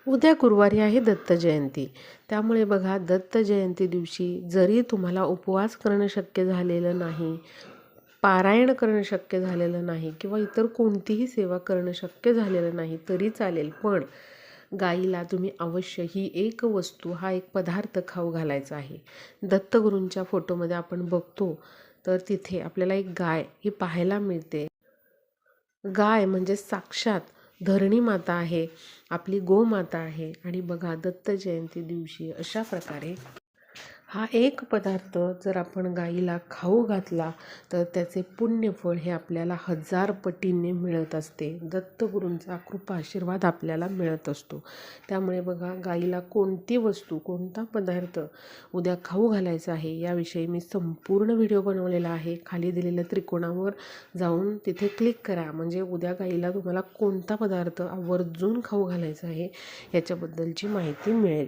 उद्या गुरुवारी आहे दत्त जयंती. त्यामुळे बघा, दत्त जयंती दिवशी जरी तुम्हाला उपवास करणं शक्य झालेलं नाही, पारायण करणं शक्य झालेलं नाही किंवा इतर कोणतीही सेवा करणं शक्य झालेलं नाही तरी चालेल, पण गाईला तुम्ही अवश्य ही एक वस्तू, हा एक पदार्थ खाऊ घालायचा आहे. दत्तगुरूंच्या फोटोमध्ये आपण बघतो तर तिथे आपल्याला एक गाय ही पाहायला मिळते. गाय म्हणजे साक्षात धरणी माता आहे, आपली गोमाता आहे. आणि बघा, दत्त जयंती दिवशी अशा प्रकारे हा एक पदार्थ जर आपण गाईला खाऊ घातला तर त्याचे पुण्यफळ हे आपल्याला 1000 पटीने मिळत असते. दत्तगुरूंचा कृपा आशीर्वाद आपल्याला मिळत असतो. त्यामुळे बघा, गाईला कोणती वस्तू, कोणता पदार्थ उद्या खाऊ घालायचा आहे याविषयी मी संपूर्ण व्हिडिओ बनवलेला आहे. खाली दिलेल्या त्रिकोणावर जाऊन तिथे क्लिक करा, म्हणजे उद्या गाईला तुम्हाला कोणता पदार्थ आवर्जून खाऊ घालायचा आहे याच्याबद्दलची माहिती मिळेल.